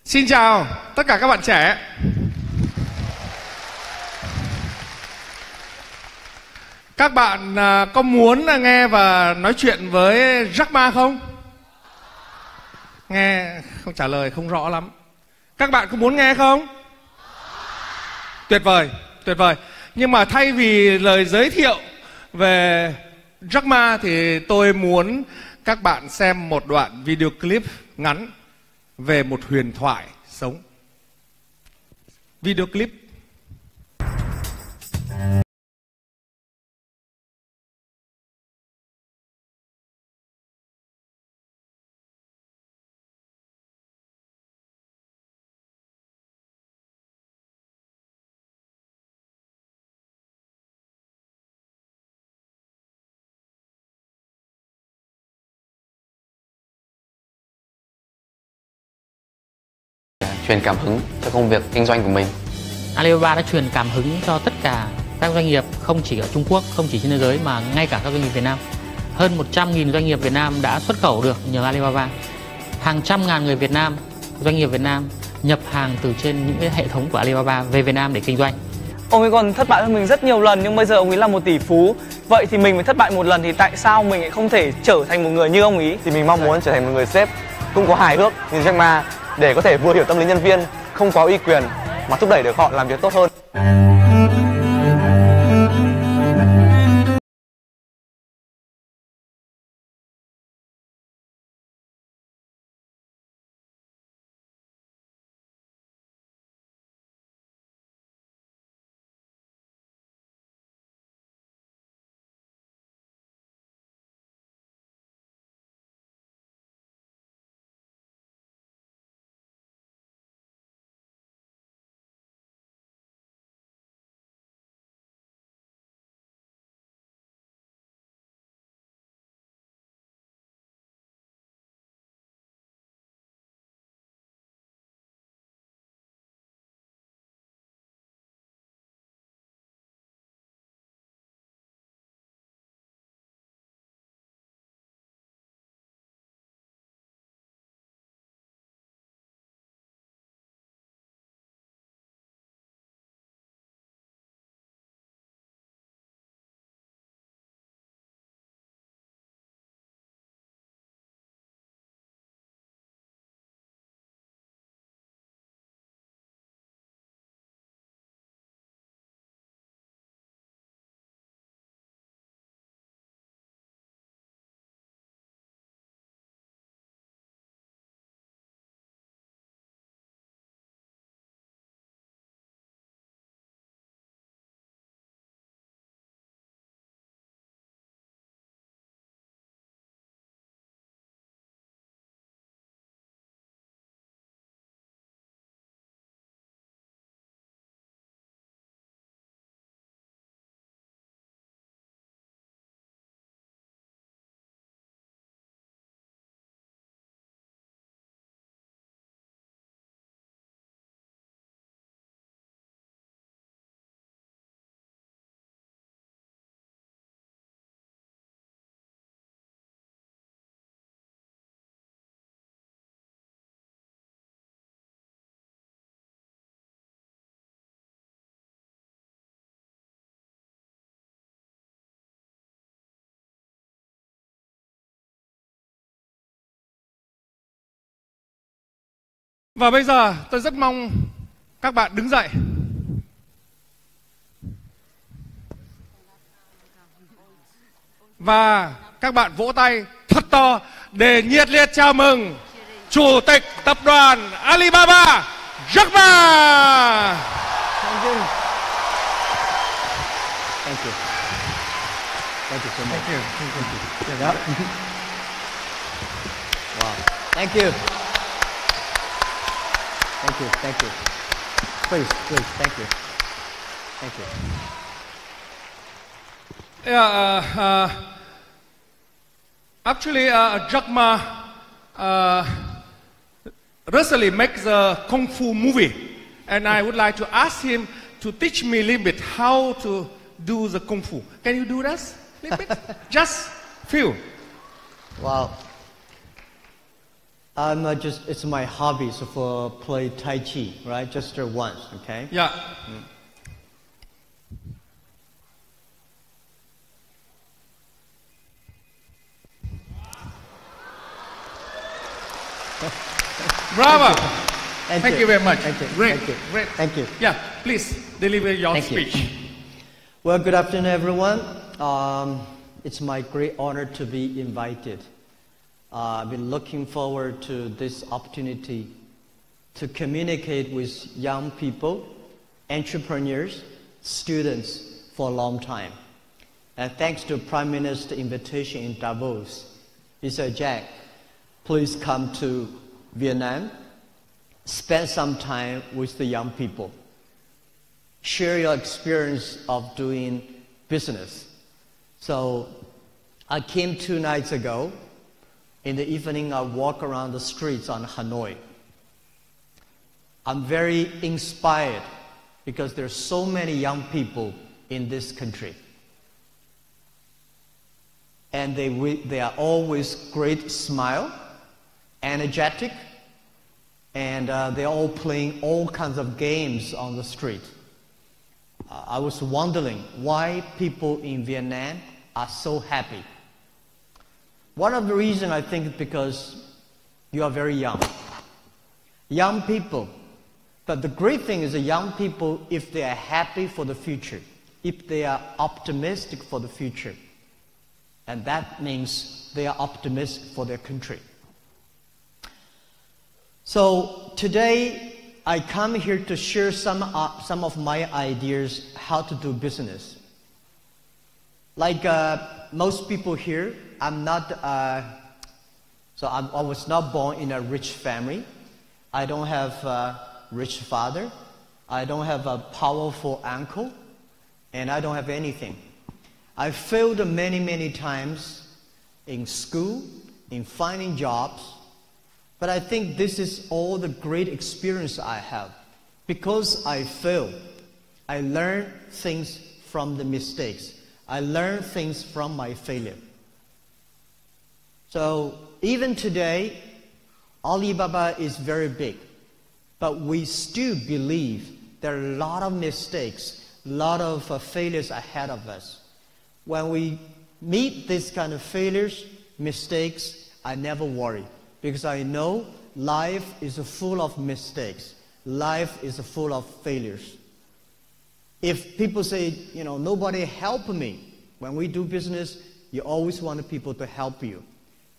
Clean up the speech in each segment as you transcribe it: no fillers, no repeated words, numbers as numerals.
Xin chào tất cả các bạn trẻ. Các bạn có muốn nghe và nói chuyện với Jack Ma không? Nghe không trả lời không rõ lắm. Các bạn có muốn nghe không? Tuyệt vời, tuyệt vời. Nhưng mà thay vì lời giới thiệu về Jack Ma thì tôi muốn các bạn xem một đoạn video clip ngắn về một huyền thoại sống. Video clip. Truyền cảm hứng cho công việc kinh doanh của mình. Alibaba đã truyền cảm hứng cho tất cả các doanh nghiệp, không chỉ ở Trung Quốc, không chỉ trên thế giới mà ngay cả các doanh nghiệp Việt Nam. Hơn 100.000 doanh nghiệp Việt Nam đã xuất khẩu được nhờ Alibaba. Hàng trăm ngàn người Việt Nam, doanh nghiệp Việt Nam nhập hàng từ trên những cái hệ thống của Alibaba về Việt Nam để kinh doanh. Ông ấy còn thất bại hơn mình rất nhiều lần, nhưng bây giờ ông ấy là một tỷ phú. Vậy thì mình mới thất bại một lần thì tại sao mình lại không thể trở thành một người như ông ấy? Thì mình mong muốn trở thành một người sếp cũng có hài hước như Jack Ma, để có thể vừa hiểu tâm lý nhân viên, không có uy quyền mà thúc đẩy được họ làm việc tốt hơn. Và bây giờ tôi rất mong các bạn đứng dậy. Và các bạn vỗ tay thật to để nhiệt liệt chào mừng Chủ tịch Tập đoàn Alibaba, Jack Ma. Thank you. Thank you. Thank you so much. Thank you. Wow. Thank you. Thank you. Thank you. Please. Thank you. Thank you. Yeah, actually, Jack Ma recently makes a kung fu movie, and I would like to ask him to teach me a little bit how to do the kung fu. Can you do this a little bit? Just few. Wow. It's my hobby, so for play Tai Chi, right? Just once, okay? Dạ. Bravo. Thank you very much. Thank you. Great. Thank you. Great. Thank you. Yeah, please deliver your Thank you. speech. Well, good afternoon, everyone. It's my great honor to be invited. I've been looking forward to this opportunity to communicate with young people, entrepreneurs, students for a long time. And thanks to Prime Minister's invitation in Davos, he said, Jack, please come to Vietnam, spend some time with the young people, share your experience of doing business. So I came 2 nights ago. In the evening, I walk around the streets on Hanoi. I'm very inspired because there's so many young people in this country. And they are always great smile, energetic, and they're all playing all kinds of games on the street. I was wondering why people in Vietnam are so happy. One of the reasons, I think, is because you are very young. Young people. But the great thing is that young people, if they are happy for the future, if they are optimistic for the future, and that means they are optimistic for their country. So today, I come here to share some of my ideas how to do business. Like most people here, I was not born in a rich family. I don't have a rich father. I don't have a powerful uncle. And I don't have anything. I failed many, many times in school, in finding jobs. But I think this is all the great experience I have. Because I failed, I learned things from the mistakes. I learned things from my failure. So even today, Alibaba is very big. But we still believe there are a lot of mistakes, a lot of failures ahead of us. When we meet this kind of failures, mistakes, I never worry. Because I know life is full of mistakes. Life is full of failures. If people say, nobody help me, when we do business, you always want people to help you.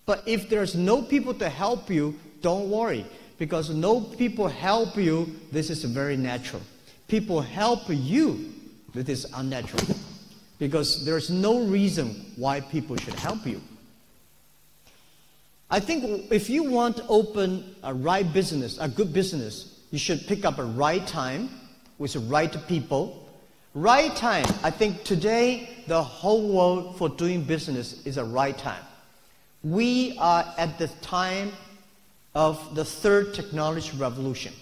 But if there's no people to help you, don't worry. Because no people help you, this is very natural. People help you, this is unnatural. Because there's no reason why people should help you. I think if you want to open a right business, a good business, you should pick up a right time with the right people. Right time, I think today the whole world for doing business is a right time. We are at the time of the third technology revolution.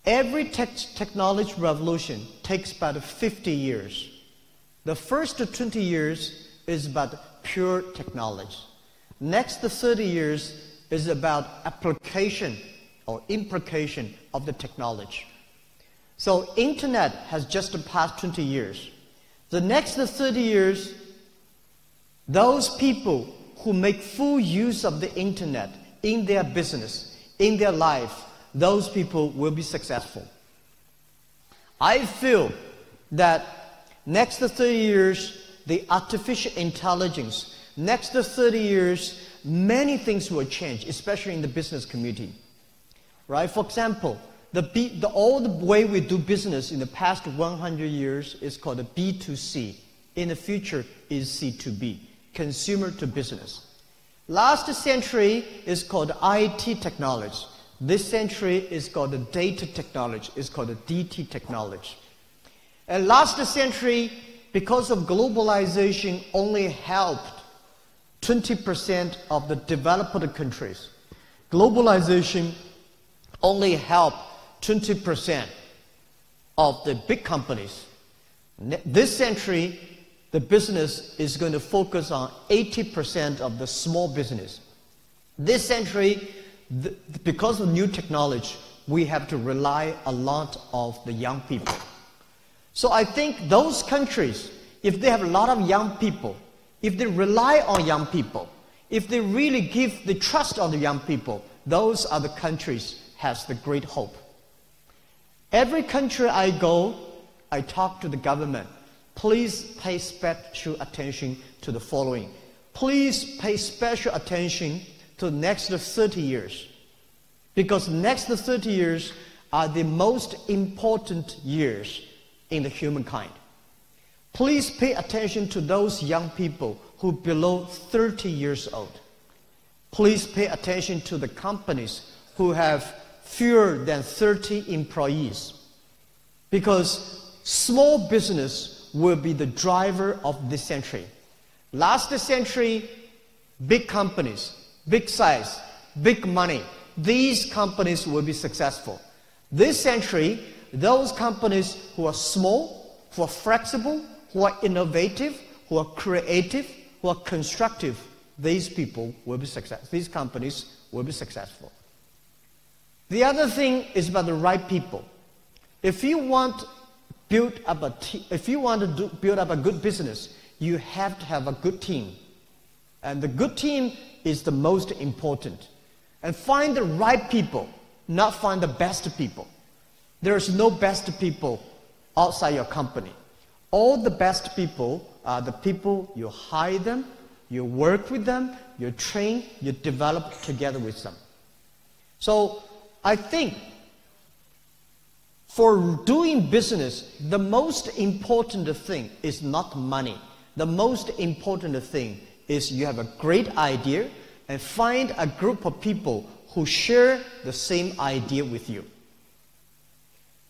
Every technology revolution takes about 50 years. The first 20 years is about pure technology. Next 30 years is about application or implication of the technology. So internet has just passed 20 years. The next 30 years, those people who make full use of the internet in their business, in their life, those people will be successful. I feel that next 30 years, the artificial intelligence, next 30 years, many things will change, especially in the business community. Right? For example, the old way we do business in the past 100 years is called a B2C. In the future is C2B, consumer to business. Last century is called IT technology. This century is called the data technology. It's called the DT technology. And last century, because of globalization, only helped 20% of the developed countries. Globalization only helped 20% of the big companies. This century, the business is going to focus on 80% of the small business. This century, because of new technology, we have to rely a lot of the young people. So I think those countries, if they have a lot of young people, if they rely on young people, if they really give the trust on the young people, those are the countries has the great hope. Every country I go, I talk to the government. Please pay special attention to the following. Please pay special attention to the next 30 years. Because the next 30 years are the most important years in the humankind. Please pay attention to those young people who below 30 years old. Please pay attention to the companies who have fewer than 30 employees. Because small business will be the driver of this century. Last century, big companies, big size, big money, these companies will be successful. This century, those companies who are small, who are flexible, who are innovative, who are creative, who are constructive, these people will be successful. These companies will be successful. The other thing is about the right people. If you want to build up a good business, you have to have a good team. And the good team is the most important. And find the right people, not find the best people. There is no best people outside your company. All the best people are the people you hire them, you work with them, you train, you develop together with them. So I think for doing business, the most important thing is not money. The most important thing is you have a great idea and find a group of people who share the same idea with you.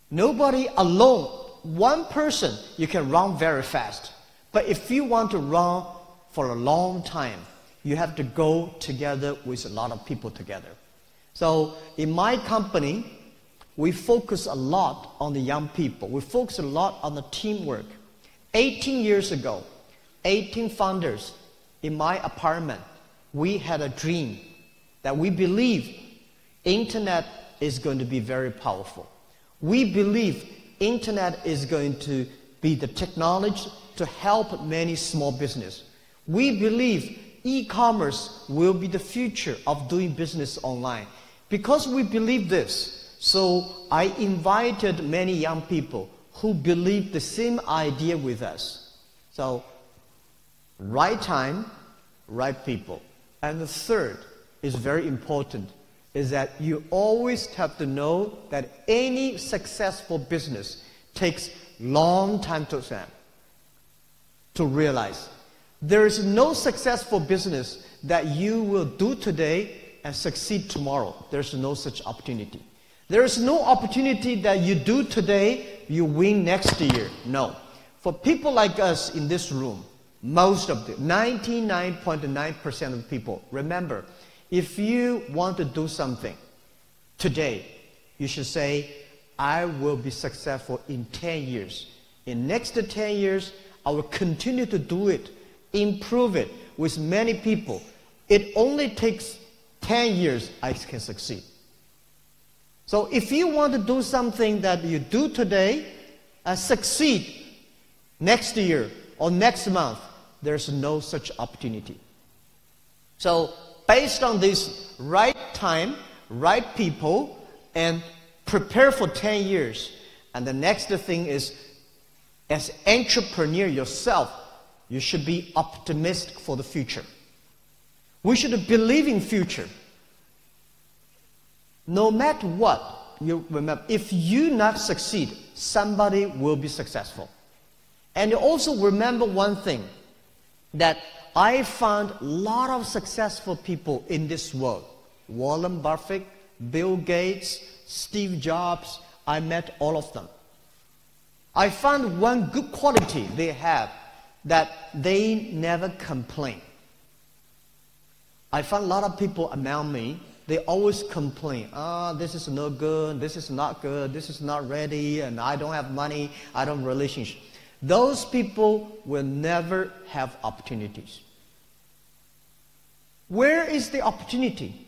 Nobody alone, one person, you can run very fast. But if you want to run for a long time, you have to go together with a lot of people together. So in my company, we focus a lot on the young people. We focus a lot on the teamwork. 18 years ago, 18 founders in my apartment, we had a dream that we believe internet is going to be very powerful. We believe internet is going to be the technology to help many small business. We believe e-commerce will be the future of doing business online. Because we believe this, so I invited many young people who believe the same idea with us. So, right time, right people. And the third is very important, is that you always have to know that any successful business takes long time to realize. There is no successful business that you will do today and succeed tomorrow. There's no such opportunity. There is no opportunity that you do today, you win next year. No. For people like us in this room, most of the 99.9% of people, remember, if you want to do something today, you should say, I will be successful in 10 years. In next 10 years, I will continue to do it, improve it with many people. It only takes 10 years I can succeed. So if you want to do something that you do today and succeed next year or next month, there's no such opportunity. So based on this right time, right people, and prepare for 10 years. And the next thing is, as entrepreneur yourself, you should be optimistic for the future. We should believe in future. No matter what, you remember, if you not succeed, somebody will be successful. And you also remember one thing, that I found a lot of successful people in this world. Warren Buffett, Bill Gates, Steve Jobs, I met all of them. I found one good quality they have, that they never complain. I found a lot of people around me, they always complain. This is no good, this is not good, this is not ready, and I don't have money, I don't have relationship. Those people will never have opportunities. Where is the opportunity?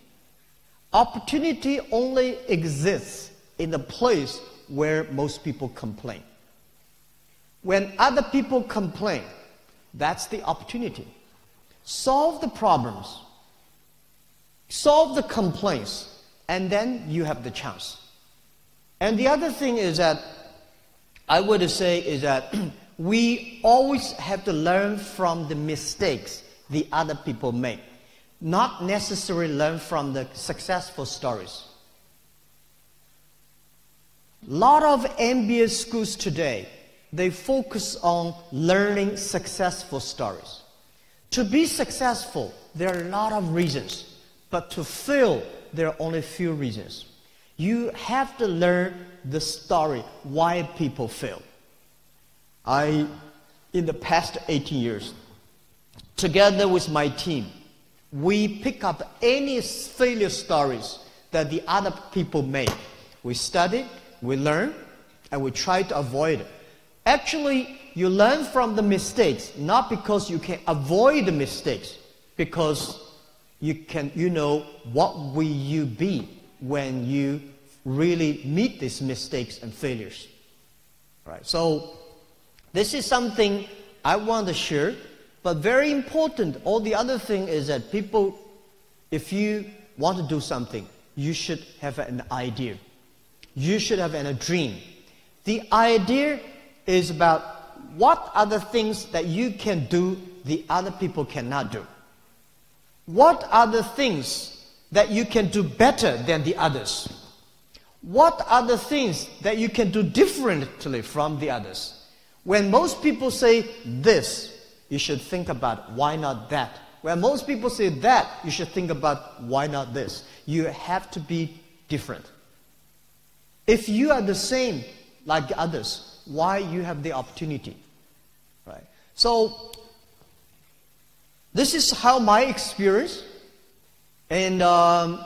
Opportunity only exists in the place where most people complain. When other people complain, that's the opportunity. Solve the problems, solve the complaints, and then you have the chance. And the other thing is that I would say is that we always have to learn from the mistakes the other people make, not necessarily learn from the successful stories. A lot of MBA schools today, they focus on learning successful stories. To be successful, there are a lot of reasons, but to fail, there are only a few reasons. You have to learn the story, why people fail. In the past 18 years, together with my team, we pick up any failure stories that the other people make. We study, we learn, and we try to avoid it. Actually, you learn from the mistakes, not because you can avoid the mistakes, because you know what will you be when you really meet these mistakes and failures. Right. So this is something I want to share, but very important. All the other thing is that people, if you want to do something, you should have an idea. You should have a dream. The idea is about what are the things that you can do the other people cannot do. What are the things that you can do better than the others? What are the things that you can do differently from the others? When most people say this, you should think about why not that. When most people say that, you should think about why not this. You have to be different. If you are the same like others, why you have the opportunity? Right? So this is how my experience, and I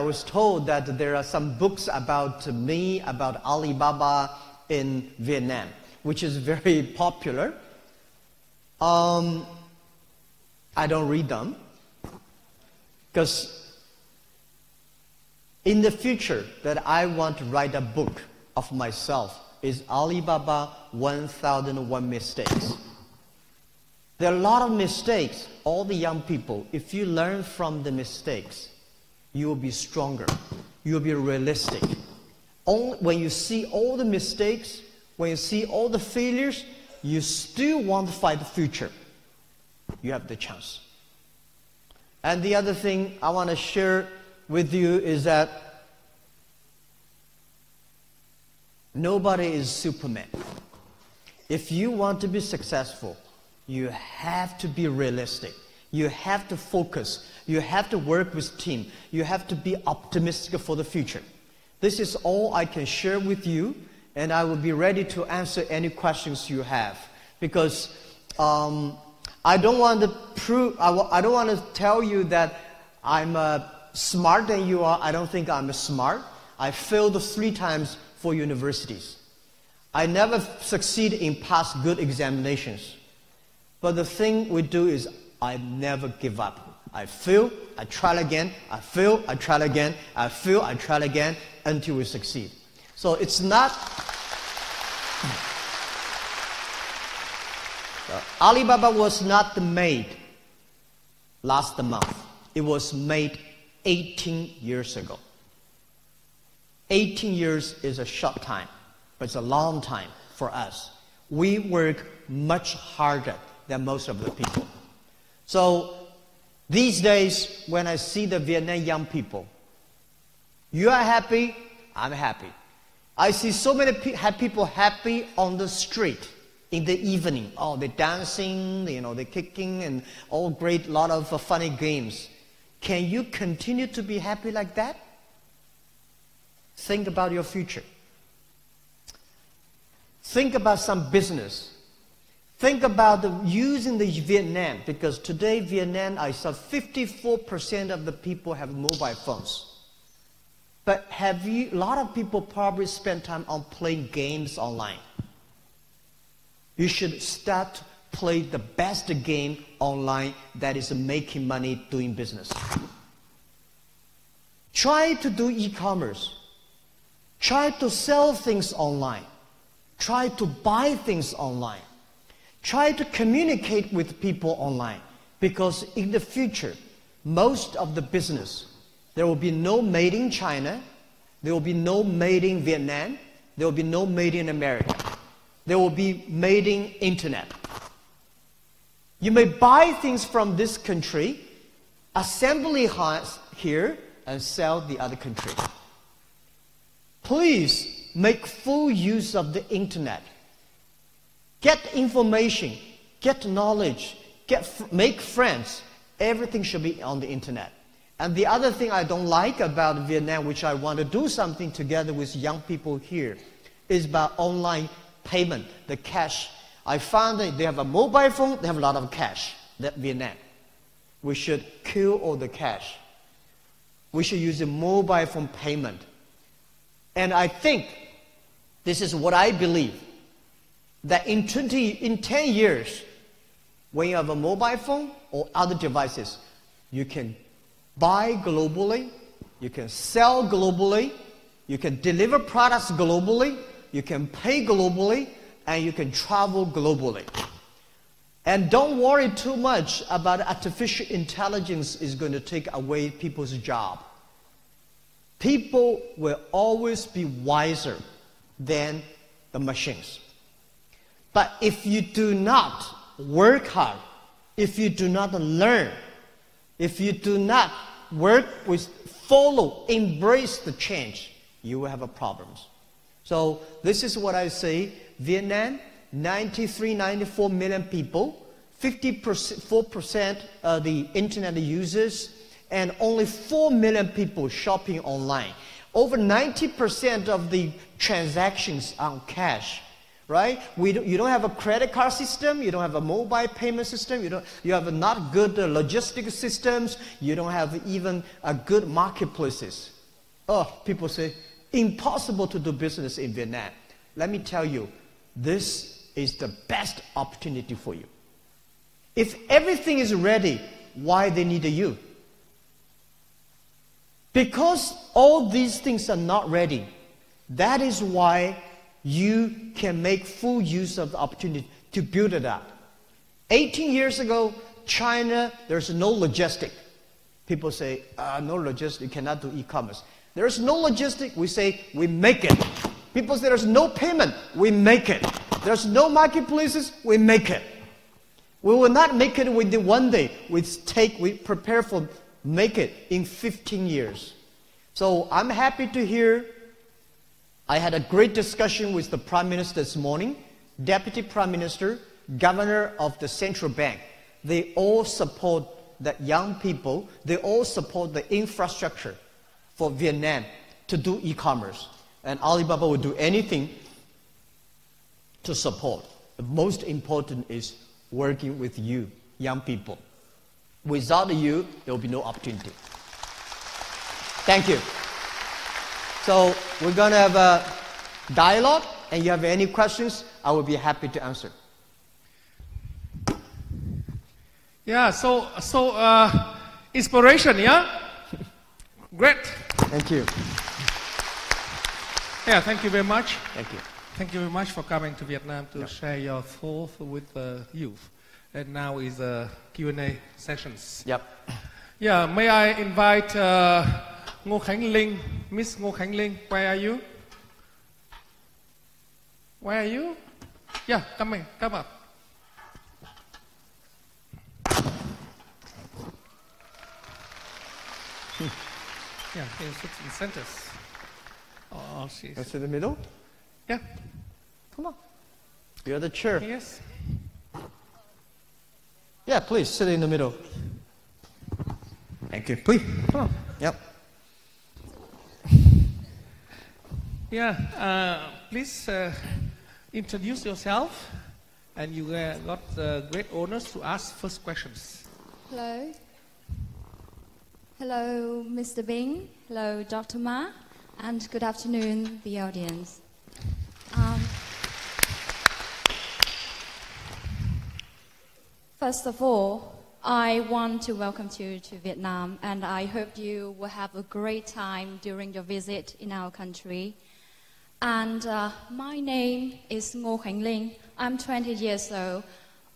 was told that there are some books about me, about Alibaba in Vietnam, which is very popular. I don't read them, because in the future that I want to write a book of myself is Alibaba 1001 Mistakes. There are a lot of mistakes. All the young people, if you learn from the mistakes, you will be stronger. You will be realistic. Only when you see all the mistakes, when you see all the failures, you still want to fight the future. You have the chance. And the other thing I want to share with you is that nobody is Superman. If you want to be successful, you have to be realistic. You have to focus. You have to work with team. You have to be optimistic for the future. This is all I can share with you, and I will be ready to answer any questions you have. Because I don't want to tell you that I'm smart than you are. I don't think I'm smart. I failed 3 times for universities. I never succeed in pass good examinations. But the thing we do is I never give up. I fail, I try again, I fail, I try again, I fail, I try again until we succeed. So it's not... Alibaba was not made last month. It was made 18 years ago. 18 years is a short time, but it's a long time for us. We work much harder than most of the people. So these days, when I see the Vietnam young people, you are happy, I'm happy. I see so many people happy on the street in the evening. Oh, they're dancing, they're kicking, and all great, lot of funny games. Can you continue to be happy like that? Think about your future. Think about some business. Think about using the Vietnam, because today Vietnam, I saw 54% of the people have mobile phones. But a lot of people probably spend time on playing games online. You should start play the best game online that is making money doing business. Try to do e-commerce. Try to sell things online. Try to buy things online. Try to communicate with people online. Because in the future, most of the business, there will be no made in China, there will be no made in Vietnam, there will be no made in America. There will be made in internet. You may buy things from this country, assembly here, and sell the other country. Please make full use of the internet. Get information, get knowledge, make friends. Everything should be on the internet. And the other thing I don't like about Vietnam, which I want to do something together with young people here, is about online payment, the cash. I found that they have a mobile phone, they have a lot of cash, that Vietnam. We should kill all the cash. We should use a mobile phone payment. And I think, this is what I believe, that in 10 years, when you have a mobile phone or other devices, you can buy globally, you can sell globally, you can deliver products globally, you can pay globally, and you can travel globally. And don't worry too much about artificial intelligence is going to take away people's job. People will always be wiser than the machines. But if you do not work hard, if you do not learn, if you do not work with, follow, embrace the change, you will have problems. So this is what I say. Vietnam, 94 million people, 54% of the internet users, and only 4 million people shopping online. Over 90% of the transactions on cash, right? You don't have a credit card system, you don't have a mobile payment system, you have not good logistic systems, you don't have even a good marketplaces. Oh, people say, impossible to do business in Vietnam. Let me tell you, this is the best opportunity for you. If everything is ready, why they need you? Because all these things are not ready. That is why you can make full use of the opportunity to build it up. 18 years ago, China, there's no logistic. People say, no logistic, you cannot do e-commerce. There's no logistic, we say, we make it. People say there's no payment, we make it. There's no marketplaces, we make it. We will not make it within one day. We prepare for make it in 15 years. So I'm happy to hear. I had a great discussion with the Prime Minister this morning, Deputy Prime Minister, Governor of the Central Bank. They all support the young people. They all support the infrastructure for Vietnam to do e-commerce. And Alibaba will do anything to support. The most important is working with you, young people. Without you, there will be no opportunity. Thank you. So we're going to have a dialogue, and you have any questions, I will be happy to answer. Yeah, so inspiration, yeah? Great. Thank you. Yeah, thank you very much. Thank you. Thank you very much for coming to Vietnam to share your thoughts with the youth. And now is Q&A sessions. Yep. Yeah, may I invite Ngô Khánh Linh, Miss Ngô Khánh Linh, where are you? Where are you? Yeah, come up. Yeah, he sits in centers. Oh, she's... That's in the middle? Yeah. Come on. You're the chair. Yes. Yeah, please sit in the middle. Thank you. Please. Come on. Yep. Yeah, please introduce yourself, and you got great honors to ask first questions. Hello. Hello, Mr. Bing. Hello, Dr. Ma. And good afternoon, the audience. First of all, I want to welcome you to Vietnam, and I hope you will have a great time during your visit in our country. And my name is Ngô Khánh Linh. I'm 20 years old.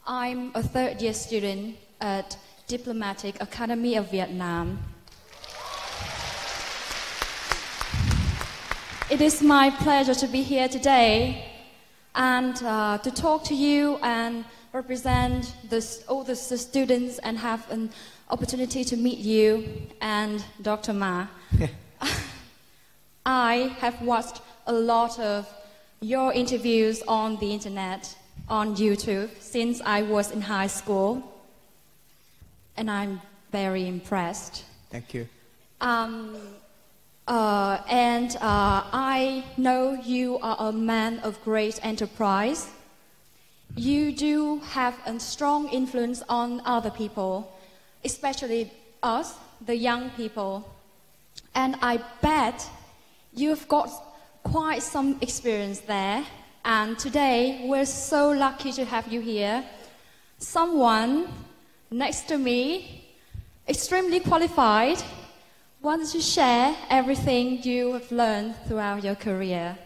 I'm a third-year student at Diplomatic Academy of Vietnam. It is my pleasure to be here today and to talk to you and represent all the students and have an opportunity to meet you and Dr. Ma. I have watched a lot of your interviews on the internet, on YouTube, since I was in high school, and I'm very impressed. Thank you. I know you are a man of great enterprise. You do have a strong influence on other people, especially us, the young people. And I bet you've got quite some experience there. And today, we're so lucky to have you here. Someone next to me, extremely qualified, wants to share everything you have learned throughout your career.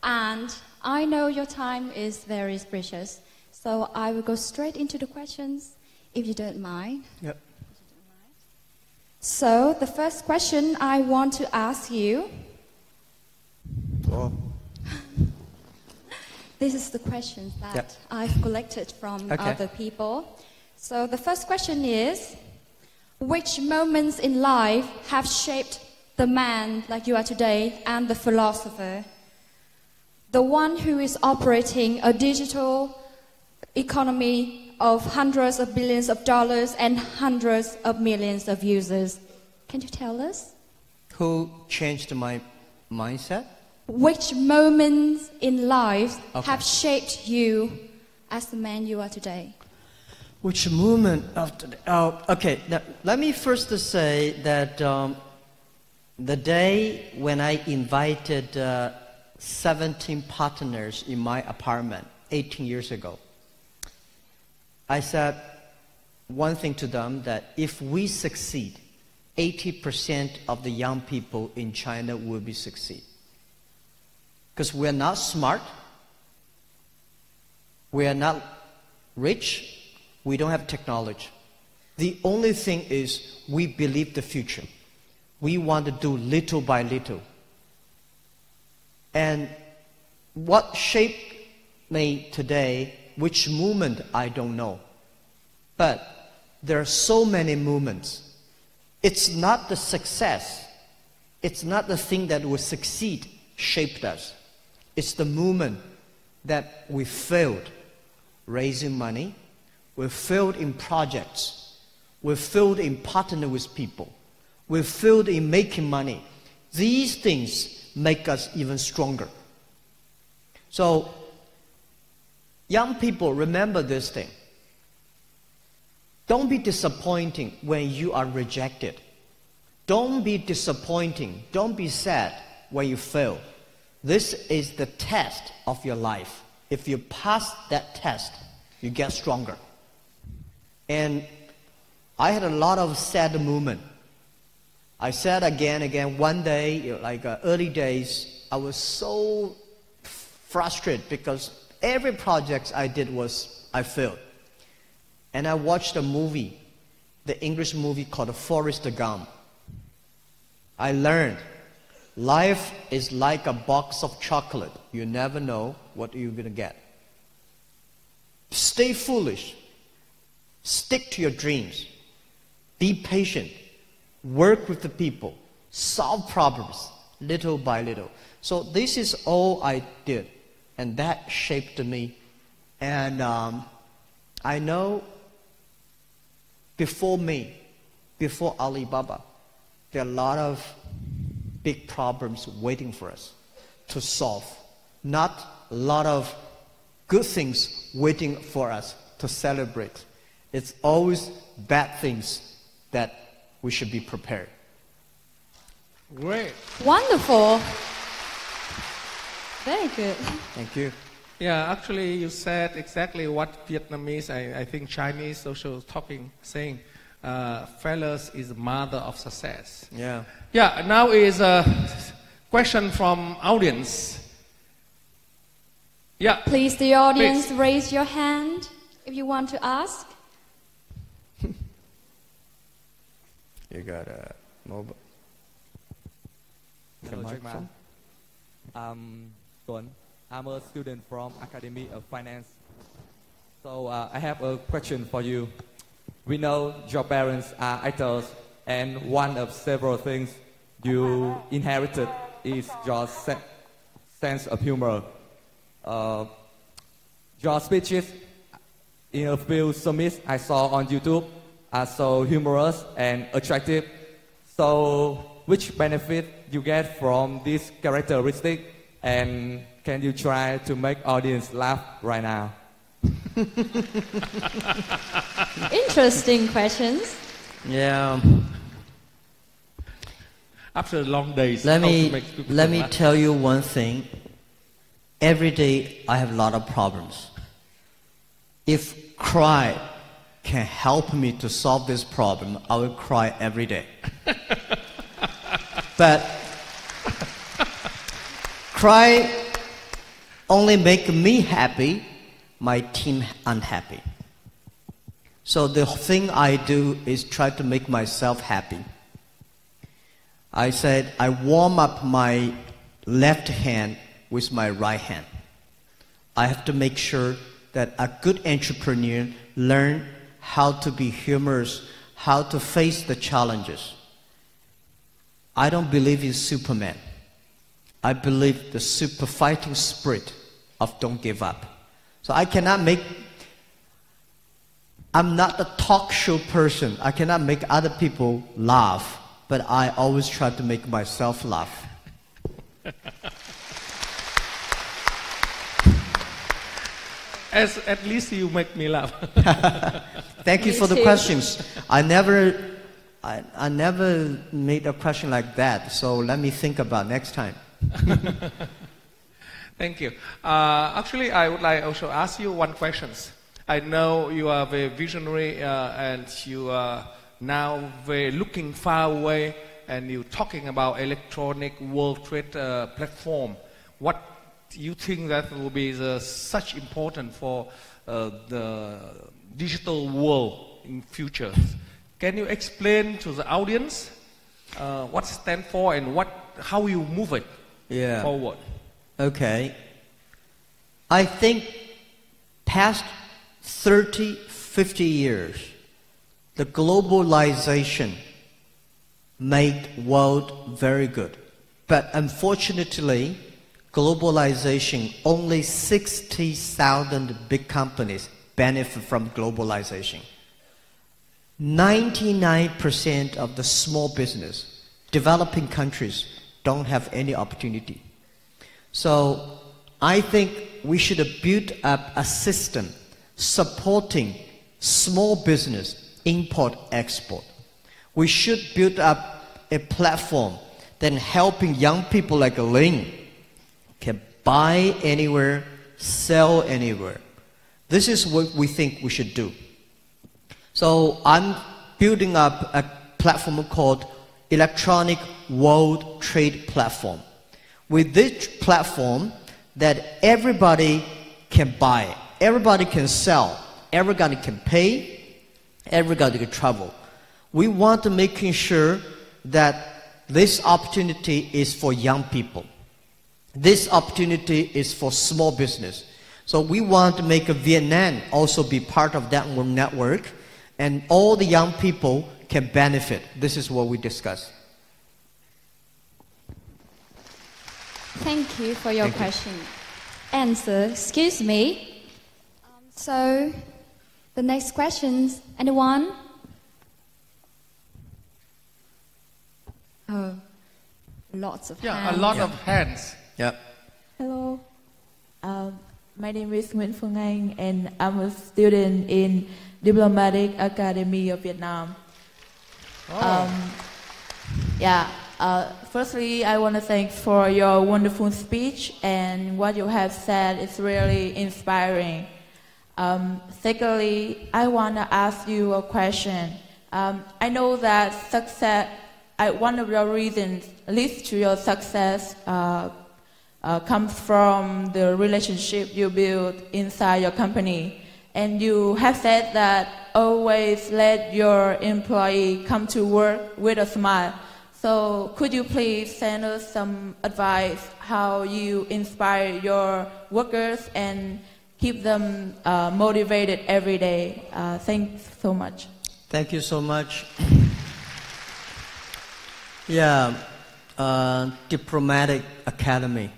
And I know your time is very precious, so I will go straight into the questions, if you don't mind. Yep. So, the first question I want to ask you. Oh. This is the questions that Yep. I've collected from other people. So, the first question is, which moments in life have shaped the man like you are today and the philosopher? The one who is operating a digital economy of hundreds of billions of dollars and hundreds of millions of users. Can you tell us? Who changed my mindset? Which moments in life have shaped you as the man you are today? Which moment of today? Okay, now, let me first say that the day when I invited 17 partners in my apartment 18 years ago, I said one thing to them, that if we succeed, 80% of the young people in China will be succeed. Because we're not smart, we are not rich, we don't have technology. The only thing is we believe the future. We want to do little by little. And what shaped me today, which movement, I don't know. But there are so many movements. It's not the success, it's not the thing that will succeed shaped us. It's the movement that we failed raising money, we failed in projects, we failed in partnering with people, we failed in making money. These things make us even stronger. So, young people, remember this thing. Don't be disappointing when you are rejected. Don't be disappointing, don't be sad when you fail. This is the test of your life. If you pass that test, you get stronger. And I had a lot of sad moments. I said again, one day, like early days, I was so frustrated because every project I did I failed. And I watched a movie, the English movie called Forrest Gump. I learned life is like a box of chocolate. You never know what you're going to get. Stay foolish. Stick to your dreams. Be patient. Work with the people. Solve problems little by little. So this is all I did. And that shaped me. And I know before me, before Alibaba, there are a lot of big problems waiting for us to solve. Not a lot of good things waiting for us to celebrate. It's always bad things that we should be prepared. Great. Wonderful. Very good. Thank you. Yeah, actually, you said exactly what Vietnamese, I think Chinese social talking, saying, failures is the mother of success. Yeah. Yeah, now is a question from audience. Yeah. Please, the audience, Please. raise your hand if you want to ask. You got a mobile. Hello, Jack Ma. Toán. I'm a student from Academy of Finance. So I have a question for you. We know your parents are actors, and one of several things you inherited is your sense of humor. Your speeches in a few summits I saw on YouTube are so humorous and attractive. So, which benefit you get from this characteristic, and can you try to make audience laugh right now? Interesting questions. Yeah. After long days, Let how to me make people let me laugh. tell you one thing. Every day I have a lot of problems. If cry can help me to solve this problem, I will cry every day. But cry only make me happy, my team unhappy. So the thing I do is try to make myself happy. I said I warm up my left hand with my right hand. I have to make sure that a good entrepreneur learn how to be humorous, how to face the challenges. I don't believe in Superman. I believe the super fighting spirit of don't give up. So I'm not a talk show person. I cannot make other people laugh, but I always try to make myself laugh. At least you make me laugh. Thank you Me for the too. questions. I never made a question like that, so let me think about next time. Thank you. Actually, I would like also ask you one question. I know you are very visionary and you are now very looking far away, and you talking about electronic world trade platform. What you think that will be such important for the digital world in future? Can you explain to the audience what it stands for and how you move it forward? Okay. I think past 30, 50 years, the globalization made world very good. But unfortunately, globalization, only 60,000 big companies benefit from globalization. 99% of the small business, developing countries, don't have any opportunity. So I think we should build up a system supporting small business, import, export. We should build up a platform that helping young people like Ling can buy anywhere, sell anywhere. This is what we think we should do. So I'm building up a platform called Electronic World Trade Platform. With this platform that everybody can buy, everybody can sell, everybody can pay, everybody can travel. We want to make sure that this opportunity is for young people. This opportunity is for small business. So we want to make Vietnam also be part of that network, and all the young people can benefit. This is what we discussed. Thank you for your question. Answer, excuse me. So, the next questions, anyone? Oh, lots of hands. A lot of hands. Yeah. Hello. My name is Nguyễn Phương Anh, and I'm a student in Diplomatic Academy of Vietnam. Oh. Firstly, I want to thank for your wonderful speech, and what you have said is really inspiring. Secondly, I want to ask you a question. I know that success, one of your reasons leads to your success comes from the relationship you build inside your company. And you have said that always let your employee come to work with a smile. So could you please send us some advice how you inspire your workers and keep them motivated every day? Thanks so much. Thank you so much. Yeah, Diplomatic Academy.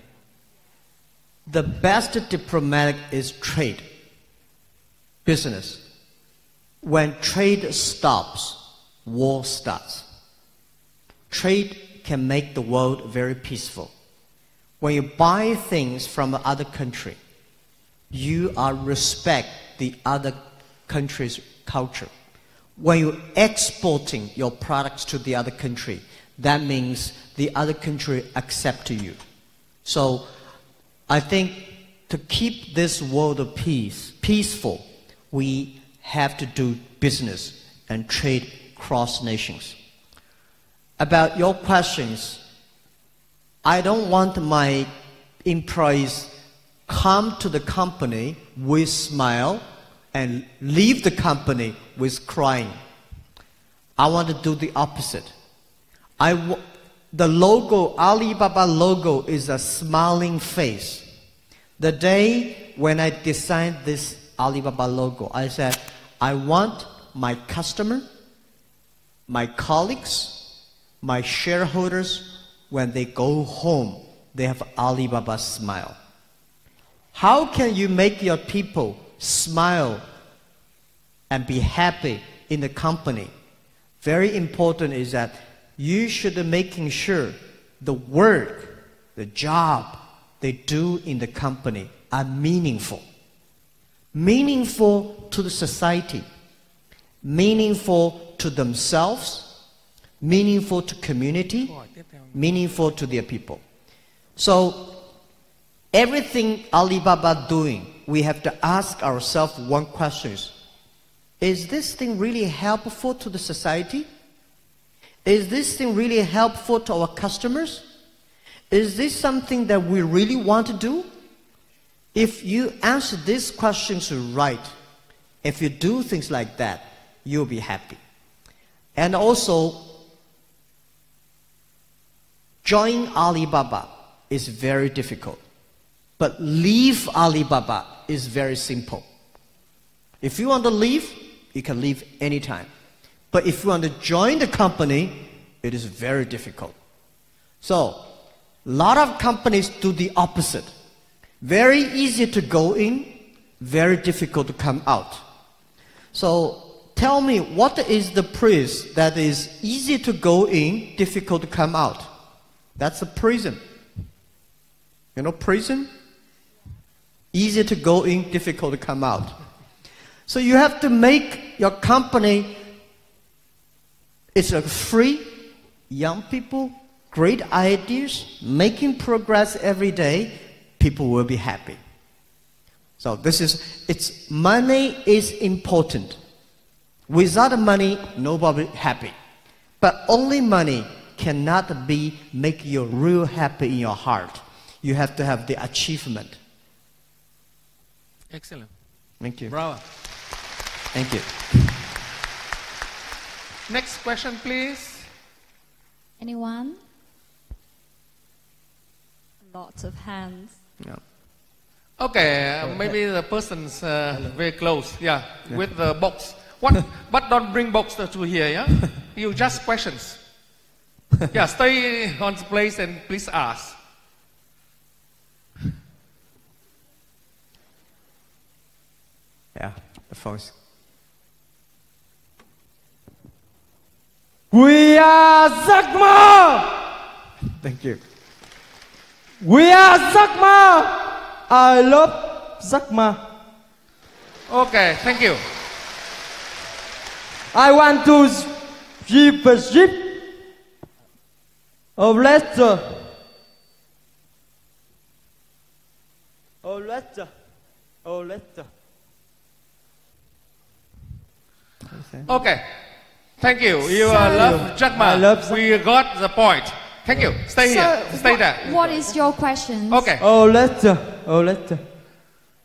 The best diplomatic is trade, business. When trade stops, war starts. Trade can make the world very peaceful. When you buy things from another country, you are respect the other country's culture. When you're exporting your products to the other country, that means the other country accept you. So I think to keep this world of peace peaceful, we have to do business and trade cross nations. About your questions, I don't want my employees come to the company with smile and leave the company with crying. I want to do the opposite. The logo, Alibaba logo, is a smiling face. The day when I designed this Alibaba logo, I said, I want my customer, my colleagues, my shareholders, when they go home, they have Alibaba smile. How can you make your people smile and be happy in the company? Very important is that you should be making sure the work, the job they do in the company are meaningful. Meaningful to the society, meaningful to themselves, meaningful to community, meaningful to their people. So everything Alibaba doing, we have to ask ourselves one question. Is this thing really helpful to the society? Is this thing really helpful to our customers? Is this something that we really want to do? If you answer these questions right, if you do things like that, you'll be happy. And also, join Alibaba is very difficult, but leave Alibaba is very simple. If you want to leave, you can leave anytime. But if you want to join the company, it is very difficult. So, a lot of companies do the opposite. Very easy to go in, very difficult to come out. So, tell me, what is the place that is easy to go in, difficult to come out? That's a prison. You know prison? Easy to go in, difficult to come out. So you have to make your company, it's a free, young people, great ideas, making progress every day, people will be happy. So money is important. Without money, nobody happy. But only money cannot make you real happy in your heart. You have to have the achievement. Excellent. Thank you. Bravo. Thank you. Next question, please. Anyone? Lots of hands. No. Okay, maybe the person's very close, yeah, with the box. What? But don't bring box to here, yeah? You just questions. Yeah, stay on the place and please ask. Yeah, the phones. We are Jack Ma! Thank you. We are Jack Ma! I love Jack Ma. Okay, thank you. I want to give a gift. Oh, letter. Oh, letter. Oh, letter. Okay. Thank you. You love Jack Ma. I love We got the point. Thank you. Stay here. Stay there. What is your question? Okay. Oh, letter. Oh, letter.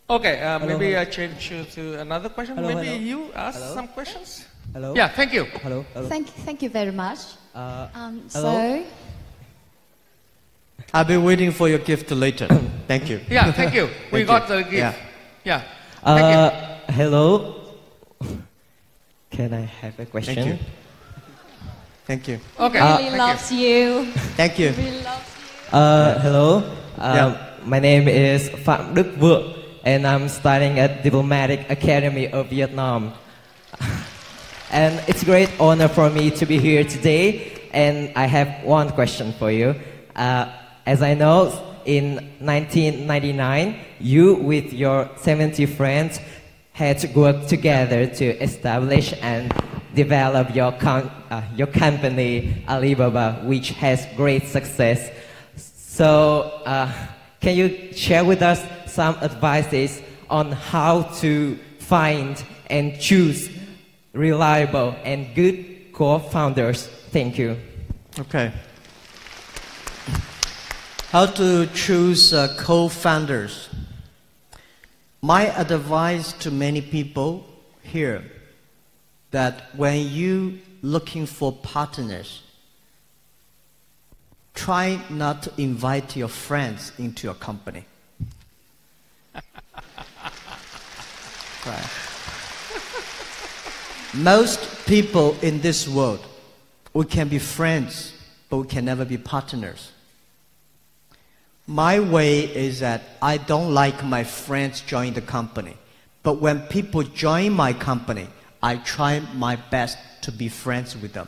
Okay. Maybe I change to another question. Hello, Maybe hello. you ask Hello. some questions. Hello. Yeah. Thank you. Hello. Hello. Thank you very much. Hello. So, I'll be waiting for your gift later. Thank you. Yeah. Thank you. We Thank got you. the gift. Yeah. Yeah. Thank you. Hello. Can I have a question? Thank you. Thank you. Okay. really thank loves you. Thank you. Really loves you. Hello. Yeah. My name is Phạm Đức Vượng, and I'm studying at Diplomatic Academy of Vietnam. And it's a great honor for me to be here today. And I have one question for you. As I know, in 1999, you with your 70 friends had to work together to establish and develop your company Alibaba, which has great success. So, can you share with us some advices on how to find and choose reliable and good co-founders? Thank you. Okay. How to choose co-founders. My advice to many people here, that when you looking for partners, try not to invite your friends into your company. Right. Most people in this world, we can be friends, but we can never be partners. My way is that I don't like my friends join the company. But when people join my company, I try my best to be friends with them.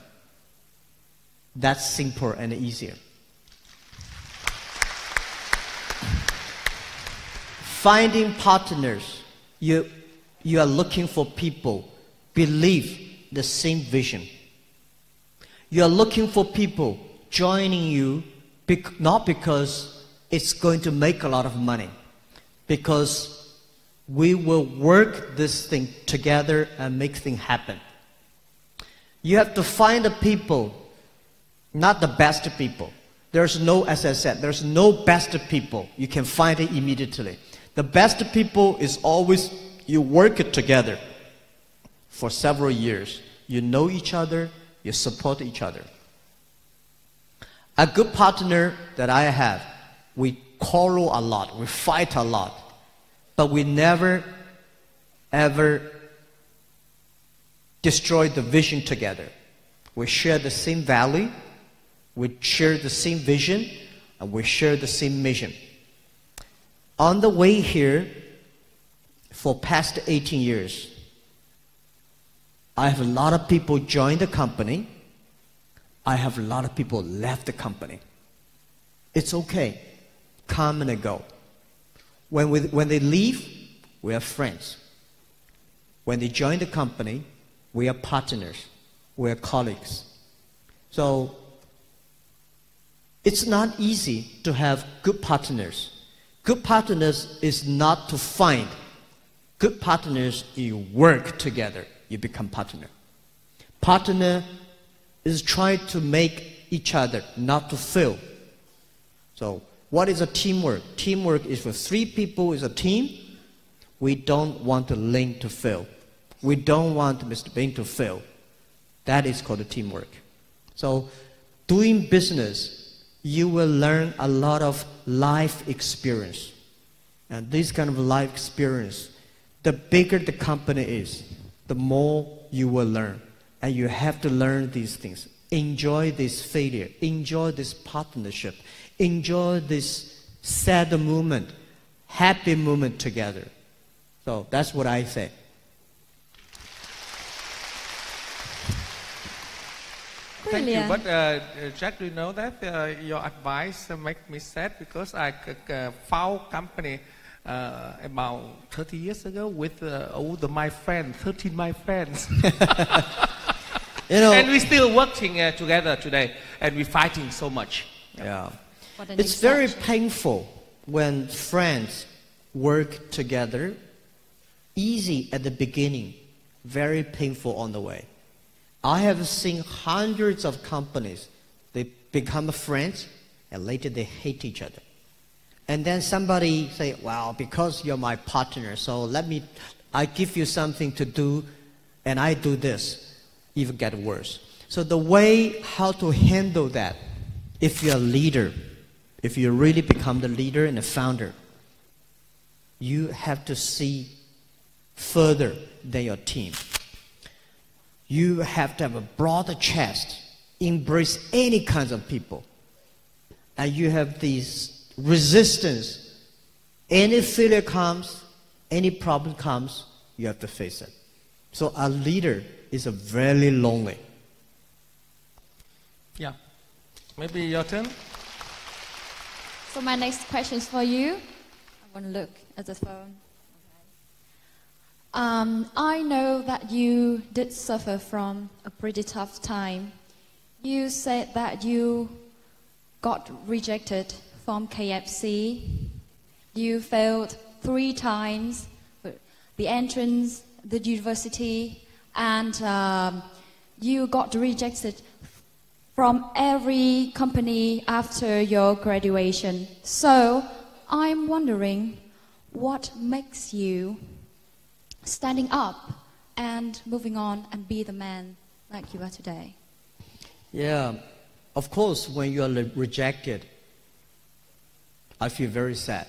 That's simple and easier. Finding partners, you are looking for people believe the same vision. You are looking for people joining you not because it's going to make a lot of money, because we will work this thing together and make things happen. You have to find the people, not the best people. There's no, as I said, there's no best people. You can find it immediately. The best people is always you work it together for several years. You know each other, you support each other. A good partner that I have, we quarrel a lot, we fight a lot, but we never, ever destroy the vision together. We share the same value, we share the same vision, and we share the same mission. On the way here, for past 18 years, I have a lot of people join the company. I have a lot of people left the company. It's okay. Come and go. When they leave, we are friends. When they join the company, we are partners. We are colleagues. So, it's not easy to have good partners. Good partners is not to find. Good partners, you work together, you become partner. Partner is try to make each other, not to fail. So, what is a teamwork? Teamwork is for 3 people is a team. We don't want the link to fail. We don't want Mr. Bing to fail. That is called a teamwork. So, doing business, you will learn a lot of life experience. And this kind of life experience, the bigger the company is, the more you will learn. And you have to learn these things. Enjoy this failure. Enjoy this partnership. Enjoy this sad moment, happy moment together. So that's what I say. Thank you. Brilliant. But Jack, do you know that your advice make me sad because I found company about 30 years ago with all my friends, 13 my friends. You know, and we're still working together today, and we're fighting so much. yeah. What an It's very exception. painful when friends work together. Easy at the beginning, very painful on the way. I have seen hundreds of companies, they become friends, and later they hate each other. And then somebody say, well, because you're my partner, so I give you something to do, and I do this, even get worse. So the way how to handle that, if you're a leader, if you really become the leader and the founder, you have to see further than your team. You have to have a broader chest, embrace any kinds of people. And you have this resistance. Any failure comes, any problem comes, you have to face it. So a leader is a very lonely. Yeah. Maybe your turn. So my next question is for you. I want to look at the phone. I know that you did suffer from a pretty tough time. You said that you got rejected from KFC. You failed 3 times the entrance, the university, and you got rejected from every company after your graduation. So I'm wondering, what makes you standing up and moving on and be the man like you are today? Yeah, of course, when you are rejected, I feel very sad.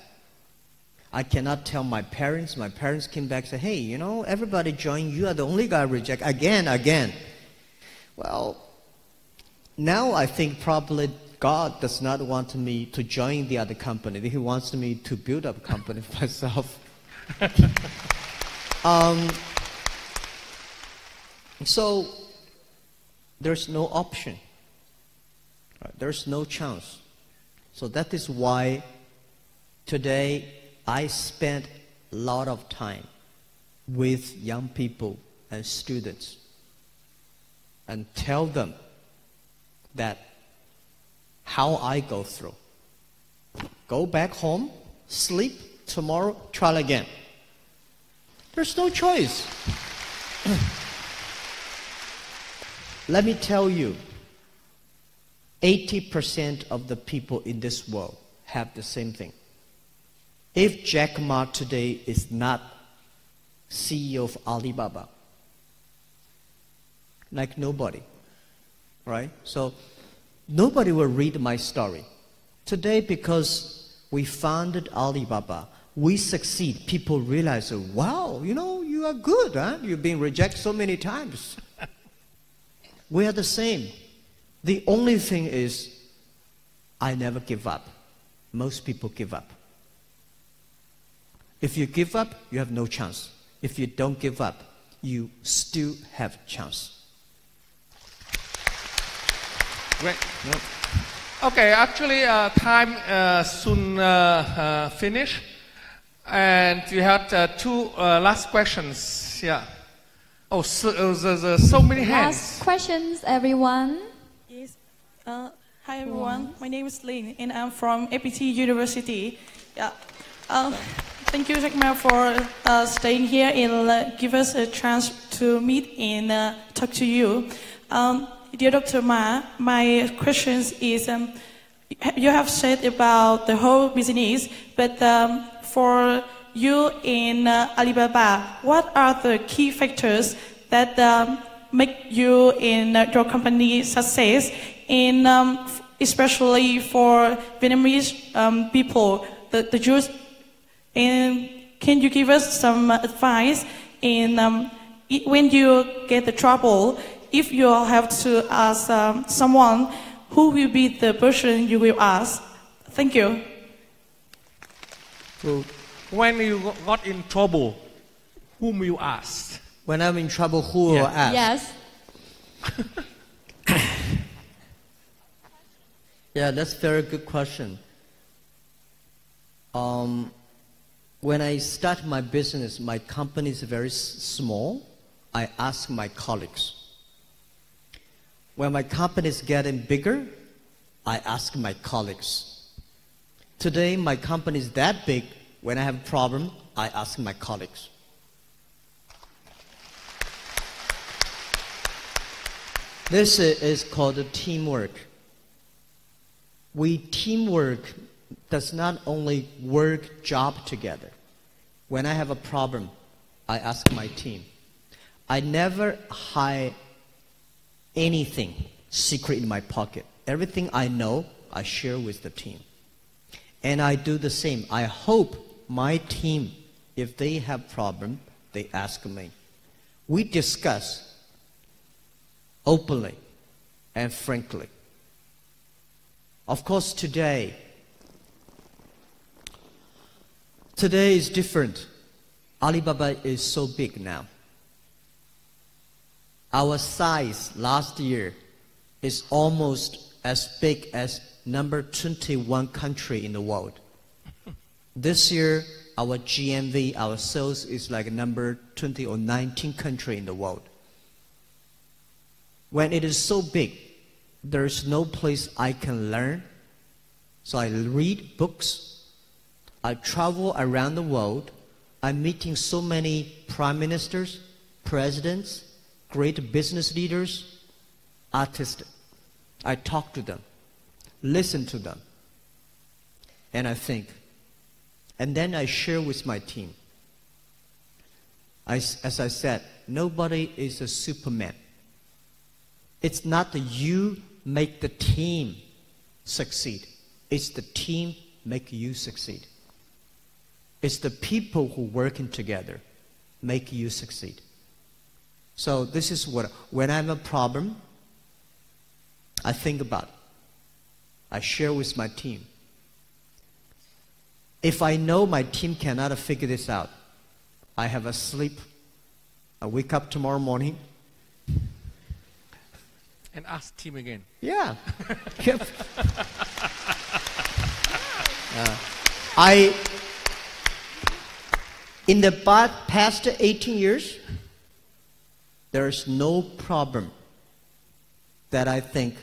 I cannot tell my parents. My parents came back and said, hey, you know, everybody joined. You are the only guy rejected. Again. Well, now I think probably God does not want me to join the other company. He wants me to build up a company for myself. So there's no option. Right? There's no chance. So that is why today I spent a lot of time with young people and students and tell them that how I go through. Go back home, sleep, tomorrow, try again. There's no choice. Let me tell you, 80% of the people in this world have the same thing. If Jack Ma today is not CEO of Alibaba, like nobody, right? So nobody will read my story. Today, because we founded Alibaba, we succeed. People realize, wow, you know, you are good, huh? You've been rejected so many times. We are the same. The only thing is, I never give up. Most people give up. If you give up, you have no chance. If you don't give up, you still have a chance. Great. Yep. Okay, actually, time soon finish, and we had 2 last questions. Yeah. Oh, so many hands. Last questions, everyone. Yes. Hi, everyone. My name is Lin, and I'm from APT University. Yeah. Thank you, Jack Ma, for staying here and give us a chance to meet and talk to you. Dear Dr. Ma, my question is, you have said about the whole business, but for you in Alibaba, what are the key factors that make you in your company success, in especially for Vietnamese people, the Jews? And can you give us some advice in when you get the trouble, if you have to ask someone, who will be the person you will ask? Thank you. Well, when you got in trouble, whom you asked? When I'm in trouble, who will ask? Yes. Yeah, that's a very good question. When I start my business, my company is very small. I ask my colleagues. When my company is getting bigger, I ask my colleagues. Today, my company is that big. When I have a problem, I ask my colleagues. This is called teamwork. Teamwork does not only work job together. When I have a problem, I ask my team. I never hide anything secret in my pocket. Everything I know, I share with the team. And I do the same. I hope my team, if they have problem, they ask me. We discuss openly and frankly. Of course, today is different. Alibaba is so big now. Our size last year is almost as big as number 21 country in the world. This year, our GMV, our sales is like number 20 or 19 country in the world. When it is so big, there is no place I can learn. So I read books. I travel around the world. I'm meeting so many prime ministers, presidents, great business leaders, artists. I talk to them, listen to them, and I think. And then I share with my team. As I said, nobody is a Superman. It's not that you make the team succeed. It's the team make you succeed. It's the people who working together make you succeed. So this is what, when I have a problem, I think about it. I share with my team. If I know my team cannot figure this out, I have a sleep. I wake up tomorrow morning. And ask team again. Yeah. In the past 18 years, there is no problem that I think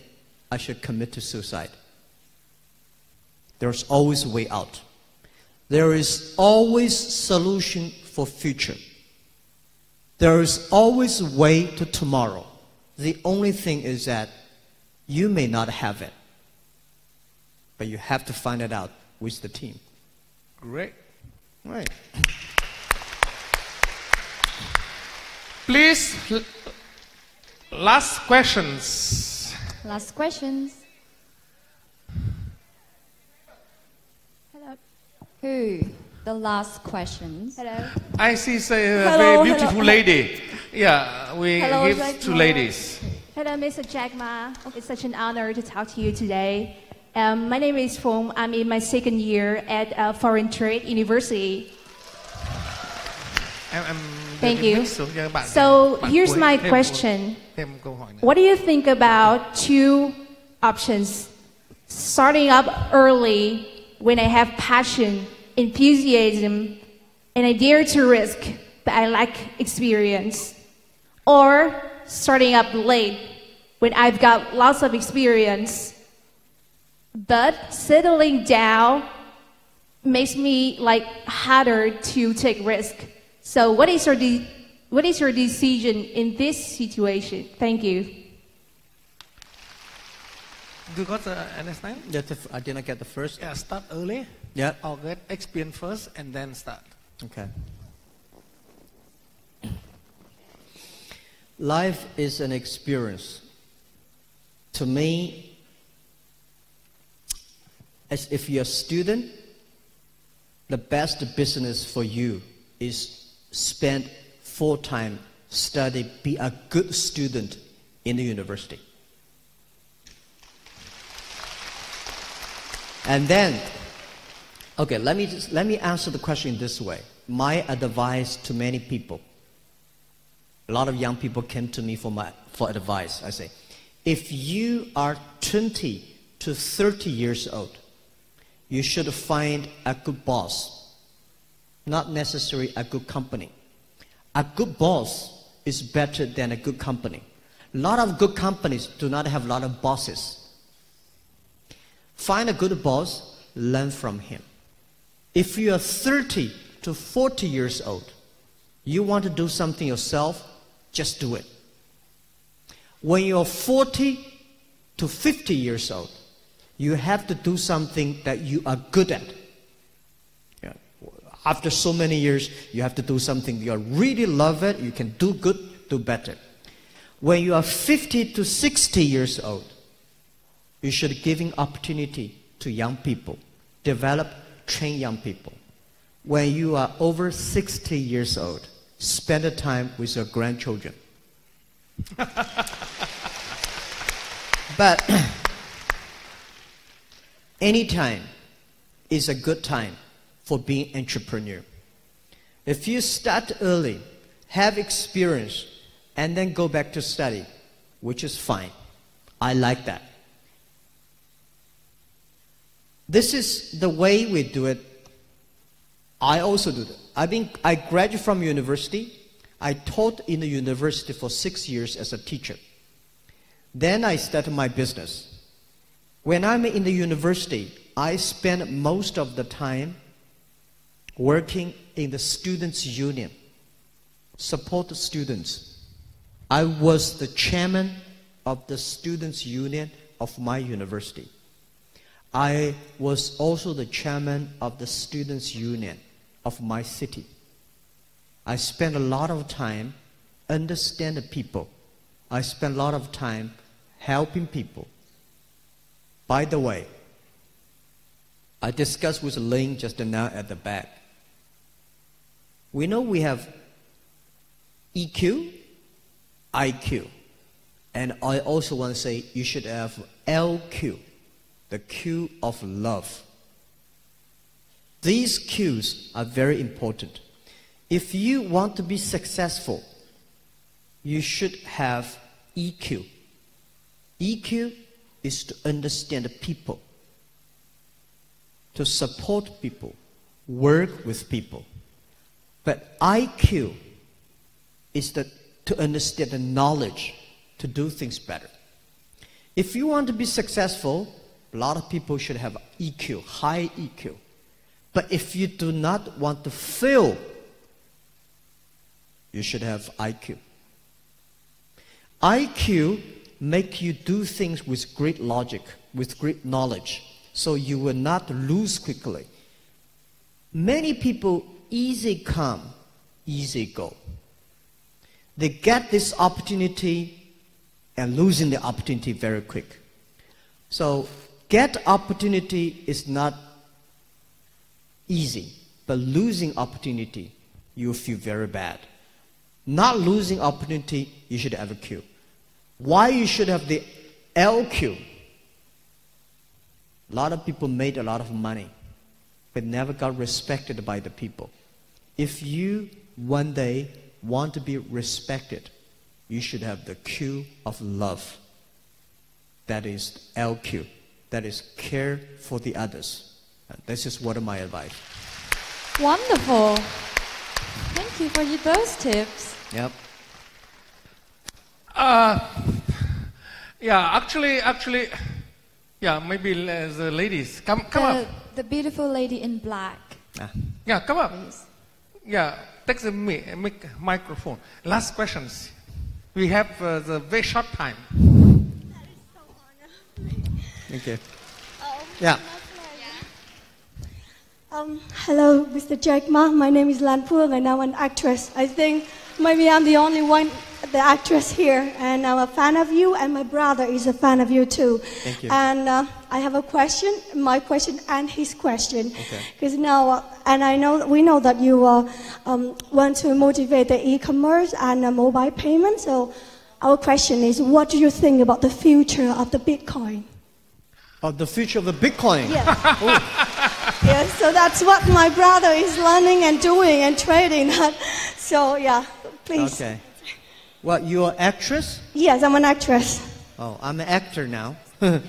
I should commit to suicide. There's always a way out. There is always solution for future. There is always a way to tomorrow. The only thing is that you may not have it, but you have to find it out with the team. Great. Right. Please, last questions. Last questions. Hello. Who? The last questions. Hello. I see a very beautiful lady. Yeah, we Hello, give Jack to Ma. ladies. Hello, Mr. Jack Ma. It's such an honor to talk to you today. My name is Phong. I'm in my second year at Foreign Trade University. Thank you. So here's my question. What do you think about two options? Starting up early when I have passion, enthusiasm, and I dare to risk, but I lack experience. Or starting up late when I've got lots of experience, but settling down makes me harder to take risk. So what is your decision in this situation? Thank you. Do you got understand? I didn't get the first. Yeah, start early. Yeah. Or get experience first and then start. Okay. Life is an experience. To me, as if you're a student, the best business for you is spend full time study, be a good student in the university. And then, okay, let me answer the question this way. My advice to many people, a lot of young people came to me for advice. I say, if you are 20 to 30 years old, you should find a good boss, not necessarily a good company. A good boss is better than a good company. A lot of good companies do not have a lot of bosses. Find a good boss, learn from him. If you are 30 to 40 years old, you want to do something yourself, just do it. When you're 40 to 50 years old, you have to do something that you are good at. Yeah. After so many years, you have to do something you really love it, you can do good, do better. When you are 50 to 60 years old, you should giving opportunity to young people, develop, train young people. When you are over 60 years old, spend the time with your grandchildren. But any time is a good time for being entrepreneur. If you start early, have experience, and then go back to study, which is fine. I like that. This is the way we do it. I also do that. I graduated from university. I taught in the university for 6 years as a teacher. Then I started my business. When I'm in the university, I spend most of the time working in the students' union, support the students. I was the chairman of the students' union of my university. I was also the chairman of the students' union of my city. I spent a lot of time understanding people. I spent a lot of time helping people. By the way, I discussed with Ling just now at the back. We know we have EQ, IQ, and I also want to say you should have LQ, the Q of love. These Qs are very important. If you want to be successful, you should have EQ. EQ is to understand people, to support people, work with people. But IQ is to understand the knowledge, to do things better. If you want to be successful, a lot of people should have EQ, high EQ. But if you do not want to fail, you should have IQ. IQ make you do things with great logic, with great knowledge, so you will not lose quickly. Many people easy come, easy go. They get this opportunity and losing the opportunity very quick. So get opportunity is not easy, but losing opportunity, you feel very bad. Not losing opportunity, you should have a Q. Why you should have the LQ? A lot of people made a lot of money, but never got respected by the people. If you one day want to be respected, you should have the Q of love. That is LQ. That is care for the others. This is one of my advice. Wonderful. Thank you for those tips. Yep. Yeah, actually, yeah, maybe the ladies. Come up. The beautiful lady in black. Yeah, come up. Please. Yeah, take the microphone. Last questions. We have the very short time. Thank you. Yeah. Hello, Mr. Jack Ma. My name is Lan Phương and I'm an actress. I think maybe I'm the only one, the actress here, and I'm a fan of you, and my brother is a fan of you too. Thank you. And I have a question, my question and his question. Okay. Because now, and we know that you want to motivate the e-commerce and mobile payment. So our question is, what do you think about the future of the Bitcoin? Of the future of the Bitcoin? Yeah. Yes, so that's what my brother is learning and doing and trading. So yeah, please. Okay. Well, you're an actress? Yes, I'm an actress. Oh, I'm an actor now. Thank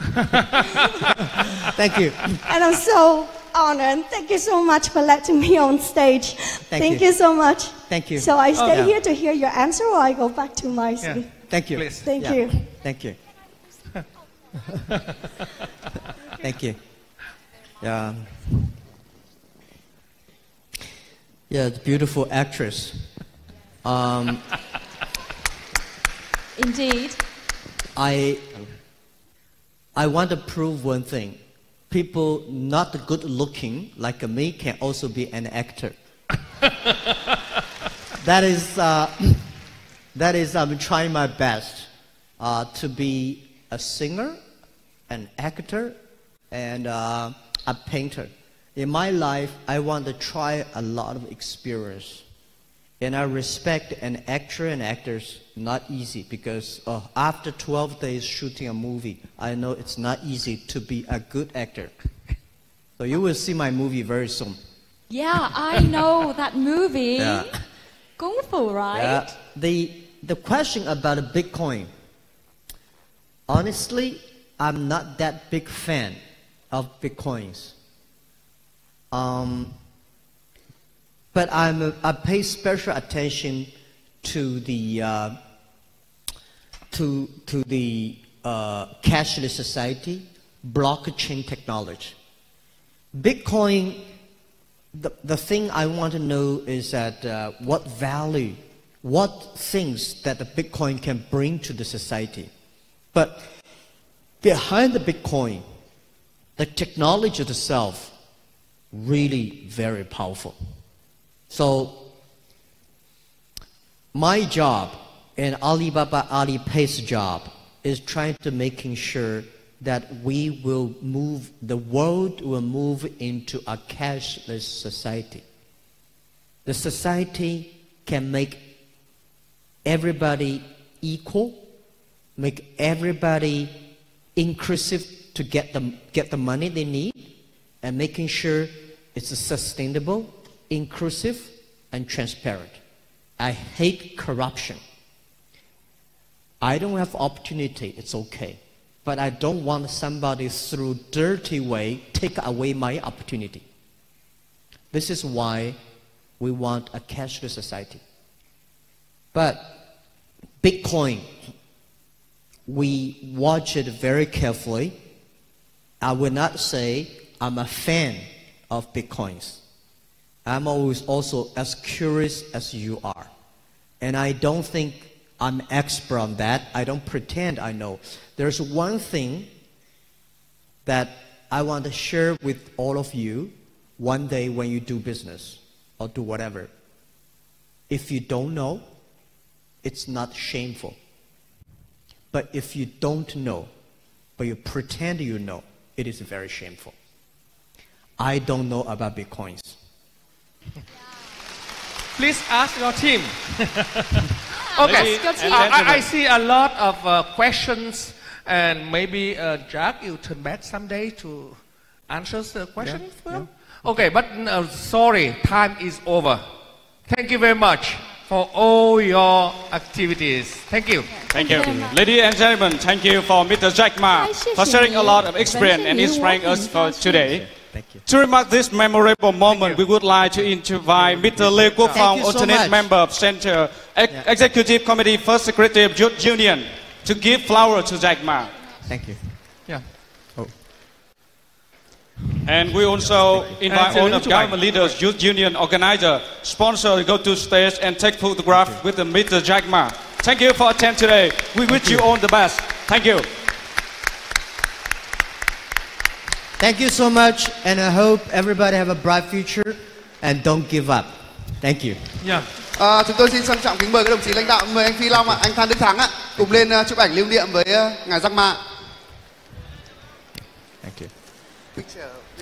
you. And I'm so honored. Thank you so much for letting me on stage. Thank you so much. Thank you. So I stay here to hear your answer, or I go back to my city? Thank you. Please. Thank you. Thank you. Thank you. Yeah. Yeah, beautiful actress. Indeed. I want to prove one thing. People not good looking like me can also be an actor. That is I'm trying my best to be a singer, an actor, and a painter. In my life, I want to try a lot of experience. And I respect an actor and actors, not easy, because after 12 days shooting a movie, I know it's not easy to be a good actor. So you will see my movie very soon. Yeah, I know that movie. Yeah. Kung Fu, right? The question about Bitcoin, honestly, I'm not that big fan of Bitcoins. But I pay special attention to the cashless society, blockchain technology. Bitcoin, the thing I want to know is that what value, what things that the Bitcoin can bring to the society. But behind the Bitcoin, the technology itself, really very powerful. So my job and Alibaba Alipay's job is trying to making sure that we will move, the world will move into a cashless society. The society can make everybody equal, make everybody inclusive to get the money they need, and making sure it's sustainable, inclusive, and transparent. I hate corruption. I don't have opportunity, it's okay. But I don't want somebody through dirty way take away my opportunity. This is why we want a cashless society. But Bitcoin, we watch it very carefully. I will not say I'm a fan of Bitcoins. I'm always also as curious as you are. And I don't think I'm expert on that. I don't pretend I know. There's one thing that I want to share with all of you one day when you do business or do whatever. If you don't know, it's not shameful. But if you don't know, but you pretend you know, it is very shameful. I don't know about Bitcoins. Please ask your team. Okay, I see a lot of questions, and maybe Jack, you turn back someday to answer the questions. Yeah. Okay, but sorry, time is over. Thank you very much for all your activities. Thank you. Thank you. Ladies and gentlemen, thank you for Mr. Jack Ma for sharing a lot of experience and inspiring us for today. Thank you. To remark this memorable moment, we would like to invite Mr. Lê Quốc Phong, alternate member of Center Executive Committee, First Secretary of Youth Union, to give flowers to Jack Ma. Thank you. Yeah. Oh. And we also invite all of government leaders, youth union organizer, sponsor to go to stage and take photograph with Mr. Jack Ma. Thank you for attending today. We wish you all the best. Thank you. Thank you so much, and I hope everybody have a bright future and don't give up. Thank you. Yeah. Chúng tôi xin trân trọng kính mời các đồng chí lãnh đạo, mời anh Phi Long ạ, anh Phan Đức Thắng ạ, cùng lên chụp ảnh lưu niệm với ngài Jack Ma. Thank you.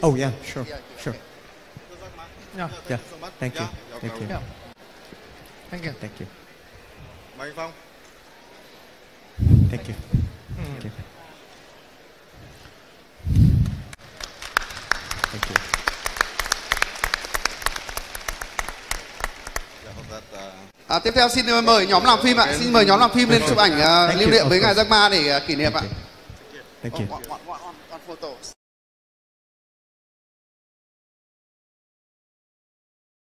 Oh yeah, sure, sure. Yeah. Yeah. Thank you. Thank you. Yeah. Thank you. Thank you. Mời anh Phong. Thank you. Thank you. Thank you. Tiếp theo xin mời nhóm làm phim ạ, xin mời nhóm làm phim lên chụp ảnh lưu niệm với ngài Jack Ma để kỷ niệm ạ. Thank you.